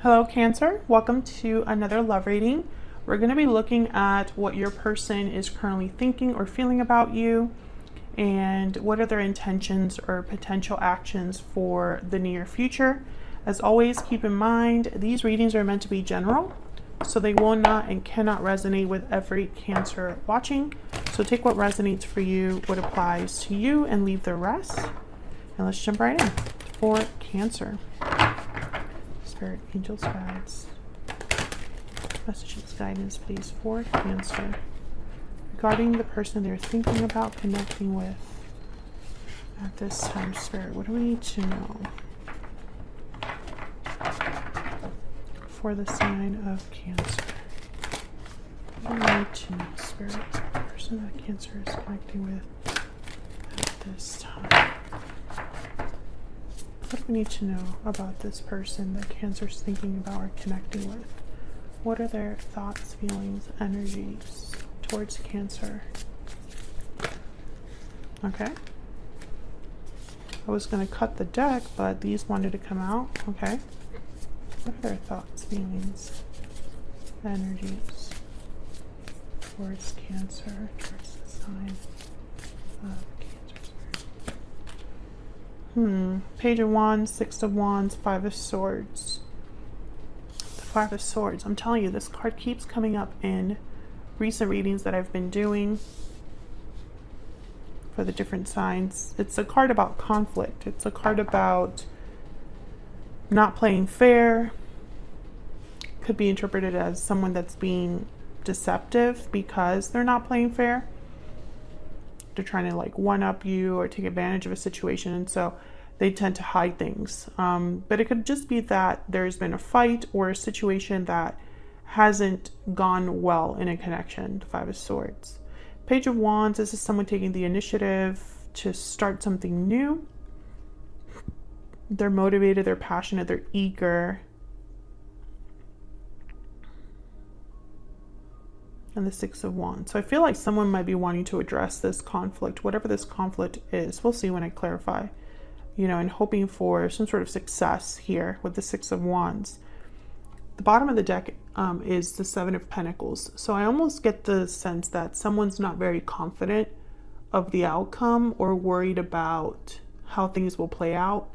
Hello Cancer, welcome to another love reading. We're going to be looking at what your person is currently thinking or feeling about you and what are their intentions or potential actions for the near future. As always, keep in mind these readings are meant to be general, so they will not and cannot resonate with every Cancer watching. So take what resonates for you, what applies to you, and leave the rest. And let's jump right in for Cancer. Spirit, angels, guides, messages, guidance, please, for Cancer regarding the person they're thinking about connecting with at this time. Spirit, what do we need to know for the sign of Cancer? What do we need to know, Spirit, the person that Cancer is connecting with at this time? What do we need to know about this person that Cancer's thinking about or connecting with? What are their thoughts, feelings, energies towards Cancer? Okay. I was going to cut the deck, but these wanted to come out. Okay. What are their thoughts, feelings, energies towards Cancer, towards the sign of Page of Wands, Six of Wands, Five of Swords. The Five of Swords. I'm telling you, this card keeps coming up in recent readings that I've been doing for the different signs. It's a card about conflict. It's a card about not playing fair. Could be interpreted as someone that's being deceptive because they're not playing fair. They're trying to like one-up you or take advantage of a situation, and so they tend to hide things. But it could just be that there's been a fight or a situation that hasn't gone well in a connection. The Five of Swords. Page of Wands, this is someone taking the initiative to start something new. They're motivated, they're passionate, they're eager. And the Six of Wands. So I feel like someone might be wanting to address this conflict, whatever this conflict is. We'll see when I clarify, you know, and hoping for some sort of success here with the Six of Wands. The bottom of the deck is the Seven of Pentacles. So I almost get the sense that someone's not very confident of the outcome or worried about how things will play out,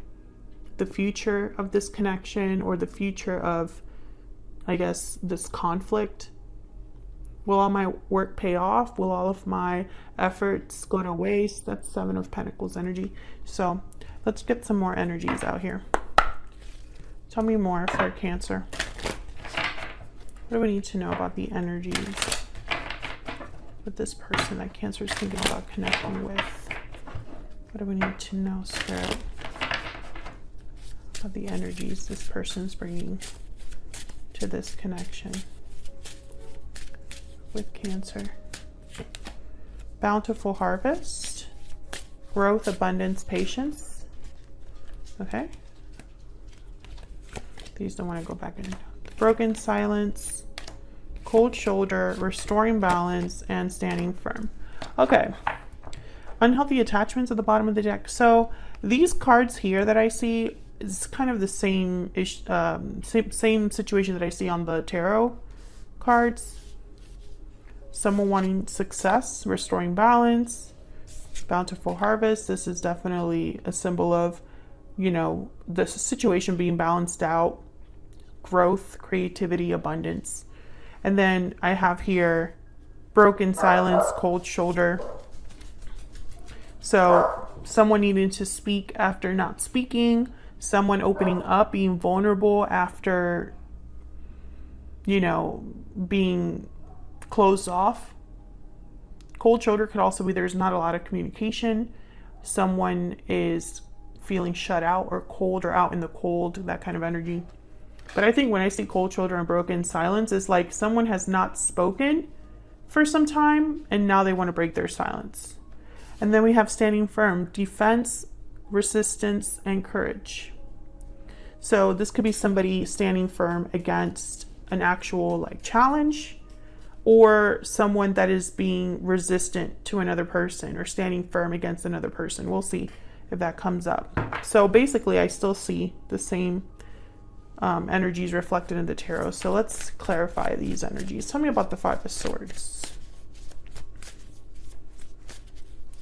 the future of this connection or the future of, I guess, this conflict. Will all my work pay off? Will all of my efforts go to waste? That's Seven of Pentacles energy. So let's get some more energies out here. Tell me more for Cancer. What do we need to know about the energies with this person that Cancer is thinking about connecting with? What do we need to know, Spirit, about the energies this person's bringing to this connection with Cancer? Bountiful harvest, growth, abundance, patience. Okay. These don't want to go back in. Broken silence, cold shoulder, restoring balance, and standing firm. Okay. Unhealthy attachments at the bottom of the deck. So these cards here that I see is kind of the same situation that I see on the tarot cards. Someone wanting success, restoring balance, bountiful harvest. This is definitely a symbol of, you know, the situation being balanced out, growth, creativity, abundance. And then I have here broken silence, cold shoulder. So someone needing to speak after not speaking, someone opening up, being vulnerable after, you know, being closed off. Cold shoulder could also be there's not a lot of communication. Someone is feeling shut out or cold or out in the cold, that kind of energy. But I think when I see cold shoulder and broken silence, it's like someone has not spoken for some time and now they want to break their silence. And then we have standing firm, defense, resistance, and courage. So this could be somebody standing firm against an actual like challenge, or someone that is being resistant to another person or standing firm against another person. We'll see if that comes up. So basically I still see the same energies reflected in the tarot. So let's clarify these energies. Tell me about the Five of Swords.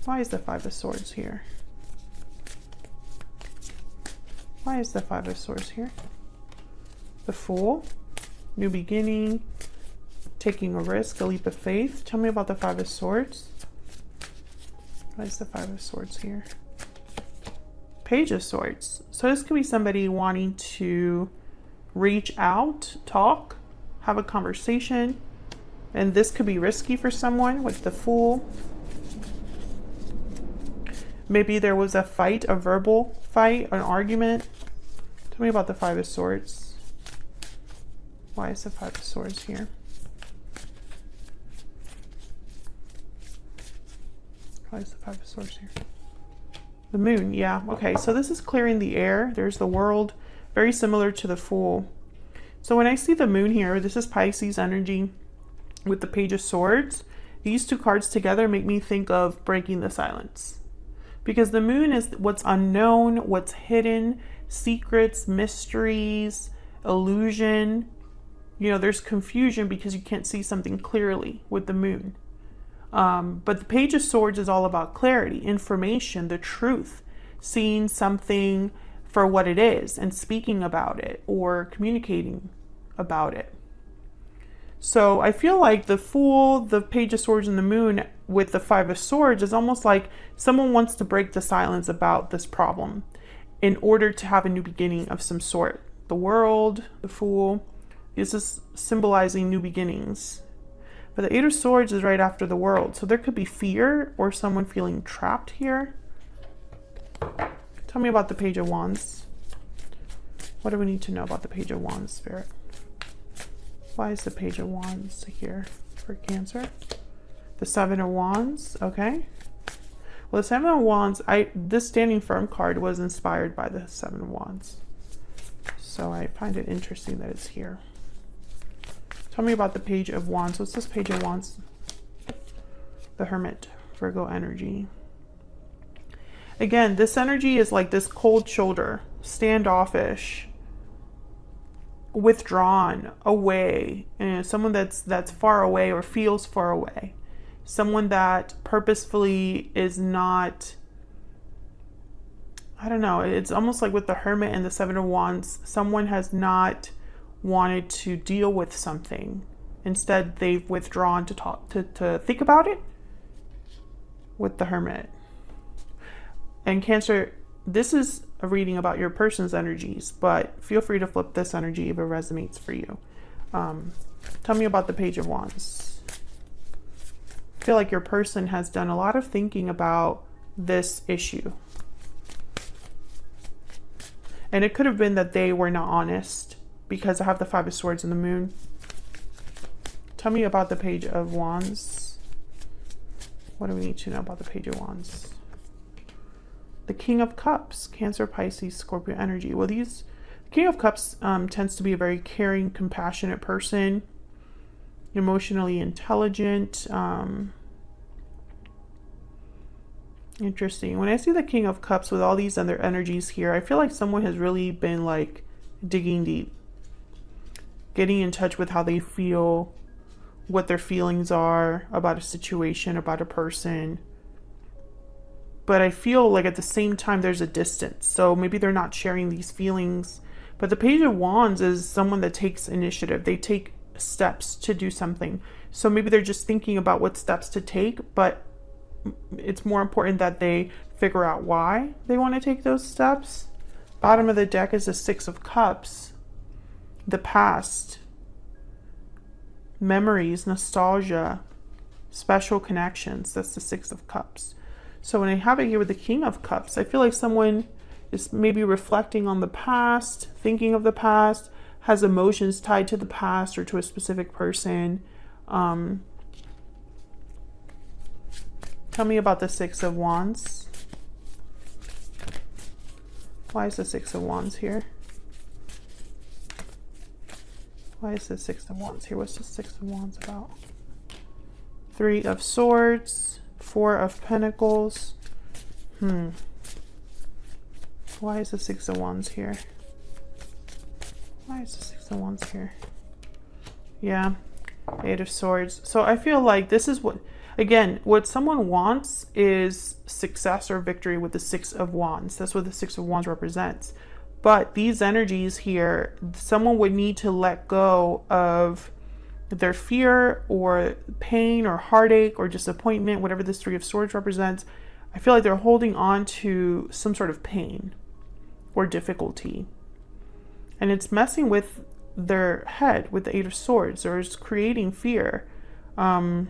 Why is the Five of Swords here? Why is the Five of Swords here? The Fool, new beginning, taking a risk, a leap of faith. Tell me about the Five of Swords. Why is the Five of Swords here? Page of Swords. So this could be somebody wanting to reach out, talk, have a conversation, and this could be risky for someone with the Fool. Maybe there was a fight, a verbal fight, an argument. Tell me about the Five of Swords. Why is the Five of Swords here? Why is the Five of Swords here? The Moon, yeah. Okay, so this is clearing the air. There's the World, very similar to the Fool. So when I see the Moon here, this is Pisces energy with the Page of Swords. These two cards together make me think of breaking the silence. Because the Moon is what's unknown, what's hidden, secrets, mysteries, illusion. You know, there's confusion because you can't see something clearly with the Moon. But the Page of Swords is all about clarity, information, the truth, seeing something for what it is and speaking about it or communicating about it. So I feel like the Fool, the Page of Swords, and the Moon with the Five of Swords is almost like someone wants to break the silence about this problem in order to have a new beginning of some sort. The World, the Fool, this is symbolizing new beginnings. But the Eight of Swords is right after the World. So there could be fear or someone feeling trapped here. Tell me about the Page of Wands. What do we need to know about the Page of Wands, Spirit? Why is the Page of Wands here for Cancer? The Seven of Wands, okay. Well, the Seven of Wands, this Standing Firm card was inspired by the Seven of Wands. So I find it interesting that it's here. Tell me about the Page of Wands. What's this Page of Wands? The Hermit, Virgo energy. Again, this energy is like this cold shoulder, standoffish, withdrawn, away, and someone that's far away or feels far away. Someone that purposefully is not, I don't know, it's almost like with the Hermit and the Seven of Wands, someone has not wanted to deal with something. Instead, they've withdrawn to talk, to think about it with the Hermit. And Cancer, this is a reading about your person's energies, but feel free to flip this energy if it resonates for you. Tell me about the Page of Wands. I feel like your person has done a lot of thinking about this issue. And it could have been that they were not honest, because I have the Five of Swords and the Moon. Tell me about the Page of Wands. What do we need to know about the Page of Wands? The King of Cups, Cancer, Pisces, Scorpio energy. Well, the King of Cups tends to be a very caring, compassionate person, emotionally intelligent. Interesting. When I see the King of Cups with all these other energies here, I feel like someone has really been like digging deep, getting in touch with how they feel, what their feelings are about a situation, about a person. But I feel like at the same time there's a distance. So maybe they're not sharing these feelings. But the Page of Wands is someone that takes initiative. They take steps to do something. So maybe they're just thinking about what steps to take, but it's more important that they figure out why they want to take those steps. Bottom of the deck is the Six of Cups. The past, memories, nostalgia, special connections. That's the Six of Cups. So when I have it here with the King of Cups, I feel like someone is maybe reflecting on the past, thinking of the past, has emotions tied to the past or to a specific person. Tell me about the Six of Wands. Why is the Six of Wands here? Why is the Six of Wands here? What's the Six of Wands about? Three of Swords, Four of Pentacles. Why is the Six of Wands here? Why is the Six of Wands here? Yeah, Eight of Swords. So I feel like this is what, again, what someone wants is success or victory with the Six of Wands. That's what the Six of Wands represents. But these energies here, someone would need to let go of their fear or pain or heartache or disappointment, whatever this Three of Swords represents. I feel like they're holding on to some sort of pain or difficulty. And it's messing with their head with the Eight of Swords, or it's creating fear. So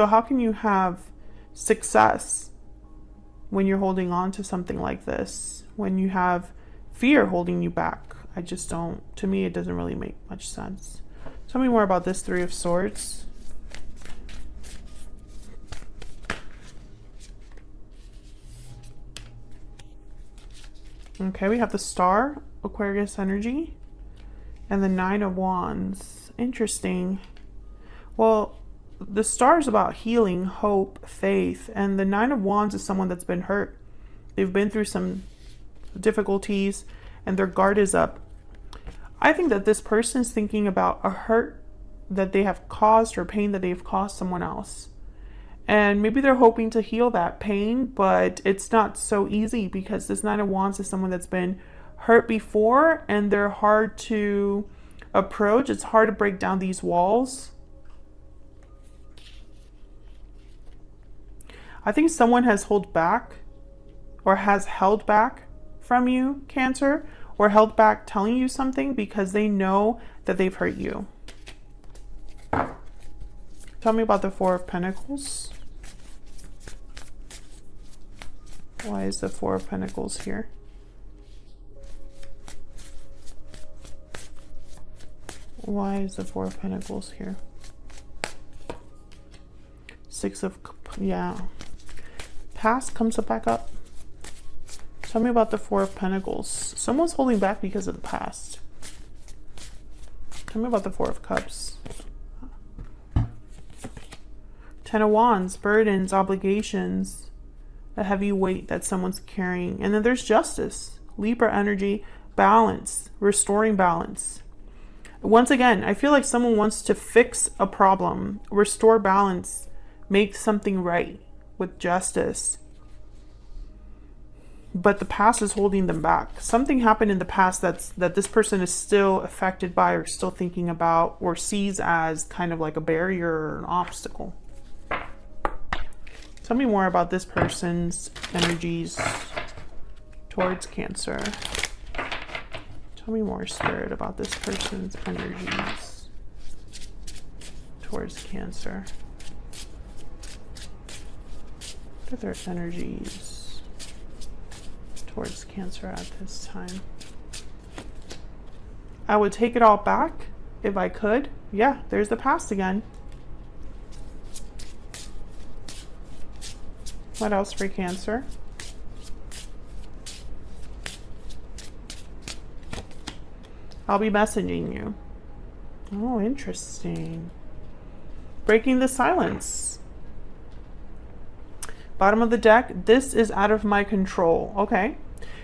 how can you have success when you're holding on to something like this? When you have fear holding you back? I just don't, to me, it doesn't really make much sense. Tell me more about this Three of Swords. Okay, we have the Star, Aquarius energy, and the Nine of Wands. Interesting. Well, the Star is about healing, hope, faith, and the Nine of Wands is someone that's been hurt. They've been through some difficulties and their guard is up. I think that this person is thinking about a hurt that they have caused or pain that they've caused someone else. And maybe they're hoping to heal that pain, but it's not so easy because this Nine of Wands is someone that's been hurt before and they're hard to approach. It's hard to break down these walls. I think someone has held back or has held back from you, Cancer, or held back telling you something because they know that they've hurt you. Tell me about the Four of Pentacles. Why is the Four of Pentacles here? Why is the Four of Pentacles here? Six of, yeah. Past comes back up. Tell me about the Four of Pentacles. Someone's holding back because of the past. Tell me about the Four of Cups. Ten of Wands, burdens, obligations, a heavy weight that someone's carrying. And then there's Justice, Libra energy, balance, restoring balance. Once again, I feel like someone wants to fix a problem, restore balance, make something right with Justice. But the past is holding them back. Something happened in the past that this person is still affected by or still thinking about or sees as kind of like a barrier or an obstacle. Tell me more about this person's energies towards Cancer. Tell me more, Spirit, about this person's energies towards Cancer. What are their energies towards Cancer at this time? I would take it all back if I could. Yeah, there's the past again. What else for Cancer? I'll be messaging you. Oh, interesting. Breaking the silence. Bottom of the deck, this is out of my control. Okay.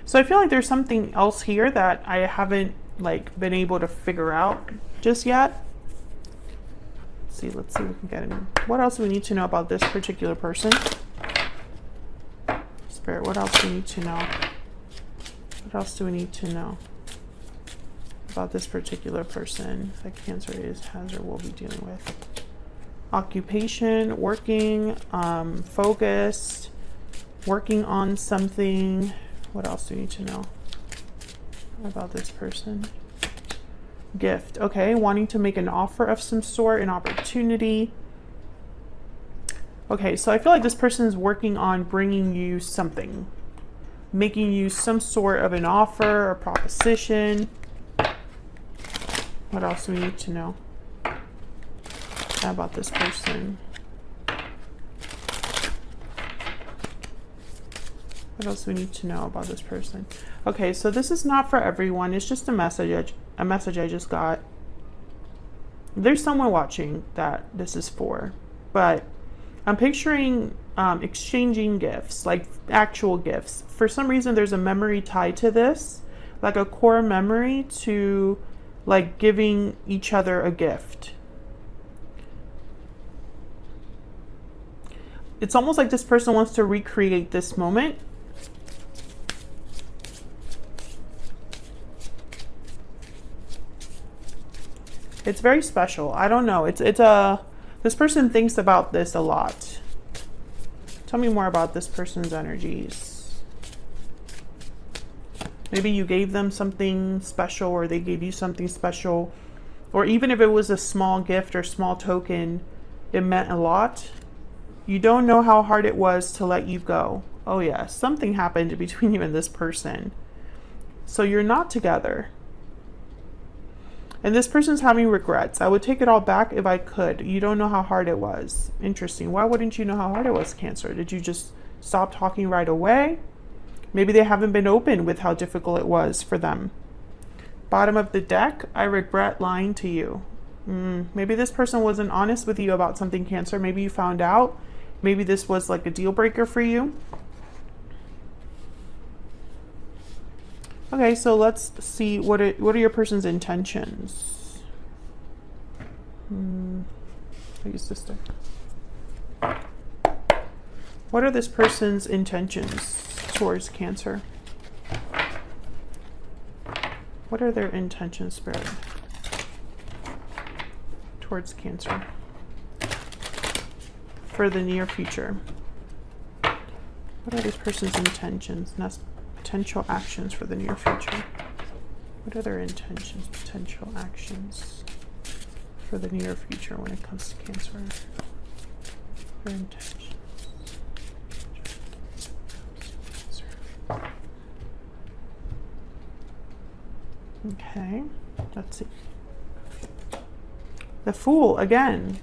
So I feel like there's something else here that I haven't like been able to figure out just yet. Let's see if we can get in. What else do we need to know about this particular person? Spirit, what else do we need to know? What else do we need to know about this particular person that Cancer has or will be dealing with? Occupation, working, focused, working on something. What else do we need to know about this person? Gift. Okay, wanting to make an offer of some sort, an opportunity. Okay, so I feel like this person is working on bringing you something, making you some sort of an offer or proposition. What else do we need to know about this person? What else do we need to know about this person? Okay, so this is not for everyone. It's just a message I just got. There's someone watching that this is for, but I'm picturing exchanging gifts, like actual gifts. For some reason, there's a memory tied to this. like a core memory to like giving each other a gift. It's almost like this person wants to recreate this moment. It's very special. I don't know. This person thinks about this a lot. Tell me more about this person's energies. Maybe you gave them something special, or they gave you something special, or even if it was a small gift or small token, it meant a lot. You don't know how hard it was to let you go. Oh yeah, something happened between you and this person. So you're not together. And this person's having regrets. I would take it all back if I could. You don't know how hard it was. Interesting. Why wouldn't you know how hard it was, Cancer? Did you just stop talking right away? Maybe they haven't been open with how difficult it was for them. Bottom of the deck, I regret lying to you. Maybe this person wasn't honest with you about something, Cancer. Maybe you found out. Maybe this was like a deal breaker for you. Okay, so let's see what are your person's intentions. I use this deck. What are this person's intentions towards Cancer? What are their intentions, Spirit, towards Cancer for the near future? What are this person's intentions? Potential actions for the near future. What are their intentions, potential actions for the near future when it comes to Cancer? Their intentions. Okay, let's see. The Fool again.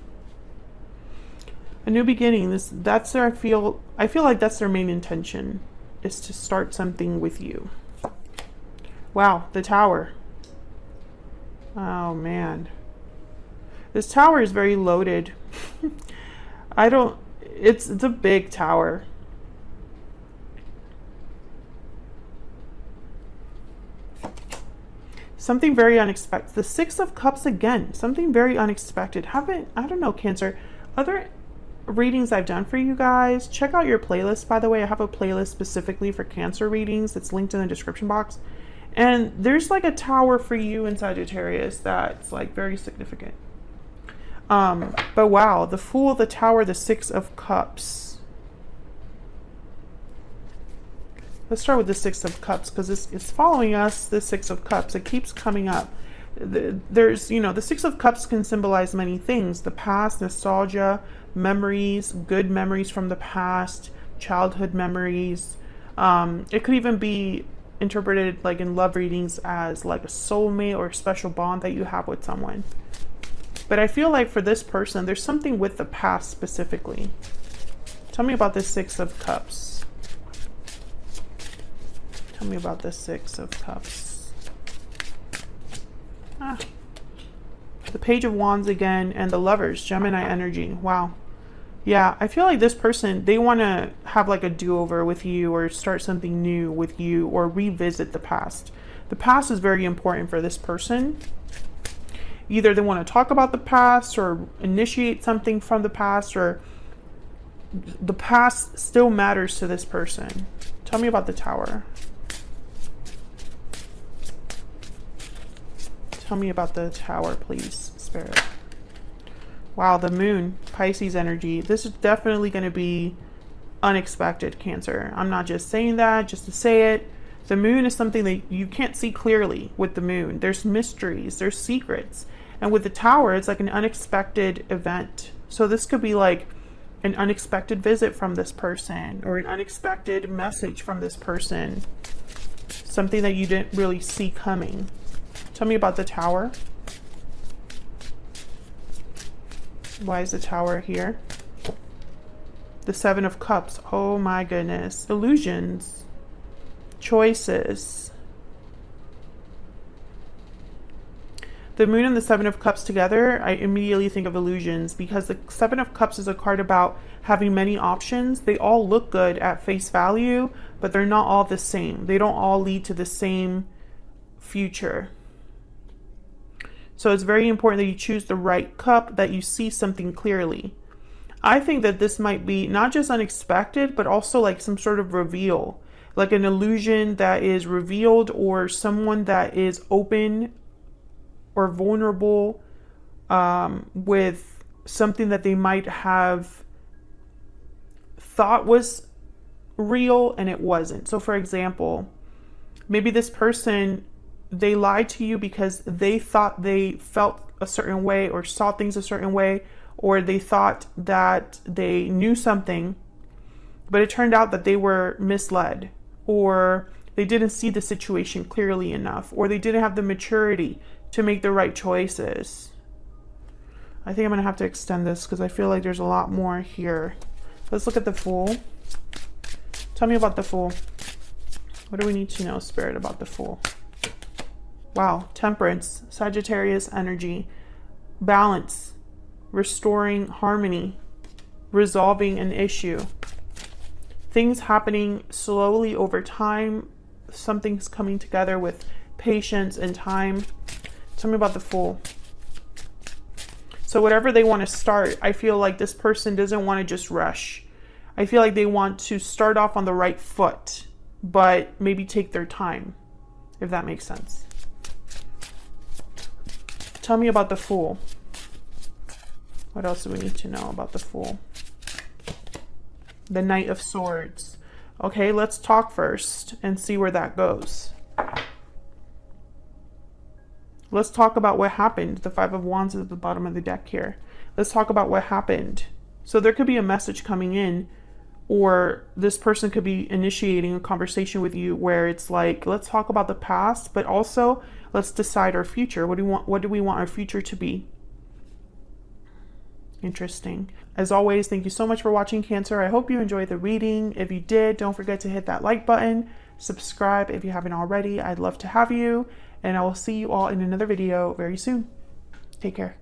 A new beginning. That's their, I feel like that's their main intention, is to start something with you. Wow, the Tower. Oh man. This tower is very loaded. It's a big tower. Something very unexpected. The Six of Cups again. Something very unexpected. I don't know, Cancer. Other readings I've done for you guys, check out your playlist, by the way. I have a playlist specifically for Cancer readings. It's linked in the description box. And there's like a tower for you in Sagittarius that's like very significant. But wow, the Fool, the Tower, the Six of Cups. Let's start with the Six of Cups, because it's following us, the Six of Cups. It keeps coming up. There's, you know, the Six of Cups can symbolize many things. The past, nostalgia, memories, good memories from the past, childhood memories. It could even be interpreted like in love readings as like a soulmate or a special bond that you have with someone. But I feel like for this person, there's something with the past specifically. Tell me about the Six of Cups. Tell me about the Six of Cups. The Page of Wands again, and the Lovers, Gemini energy. Wow. Yeah, I feel like this person, they want to have like a do-over with you, or start something new with you, or revisit the past. The past is very important for this person. Either they want to talk about the past, or initiate something from the past, or the past still matters to this person. Tell me about the Tower. Tell me about the Tower, please, Spirit. Wow, the Moon, Pisces energy. This is definitely going to be unexpected, Cancer. I'm not just saying that just to say it. The Moon is something that you can't see clearly with the Moon. There's mysteries, there's secrets. And with the Tower, it's like an unexpected event. So this could be like an unexpected visit from this person, or an unexpected message from this person. Something that you didn't really see coming. Tell me about the Tower. Why is the Tower here? The Seven of Cups. Oh my goodness. Illusions. Choices. The Moon and the Seven of Cups together, I immediately think of illusions, because the Seven of Cups is a card about having many options. They all look good at face value, but they're not all the same. They don't all lead to the same future. So it's very important that you choose the right cup, that you see something clearly. I think that this might be not just unexpected, but also like some sort of reveal, like an illusion that is revealed, or someone that is open or vulnerable with something that they might have thought was real and it wasn't. So for example, maybe this person, they lied to you because they thought they felt a certain way or saw things a certain way, or they thought that they knew something, but it turned out that they were misled, or they didn't see the situation clearly enough, or they didn't have the maturity to make the right choices. I think I'm going to have to extend this because I feel like there's a lot more here. Let's look at the Fool. Tell me about the Fool. What do we need to know, Spirit, about the Fool? Wow, Temperance, Sagittarius energy, balance, restoring harmony, resolving an issue, things happening slowly over time, something's coming together with patience and time. Tell me about the Fool. So whatever they want to start, I feel like this person doesn't want to just rush. I feel like they want to start off on the right foot, but maybe take their time, if that makes sense. Tell me about the Fool. What else do we need to know about the Fool? The Knight of Swords. Okay, let's talk first and see where that goes. Let's talk about what happened. The Five of Wands is at the bottom of the deck here. Let's talk about what happened. So there could be a message coming in, or this person could be initiating a conversation with you where it's like, let's talk about the past, but also let's decide our future. What do we want our future to be? Interesting. As always, thank you so much for watching, Cancer. I hope you enjoyed the reading. If you did, don't forget to hit that like button. Subscribe if you haven't already. I'd love to have you. And I will see you all in another video very soon. Take care.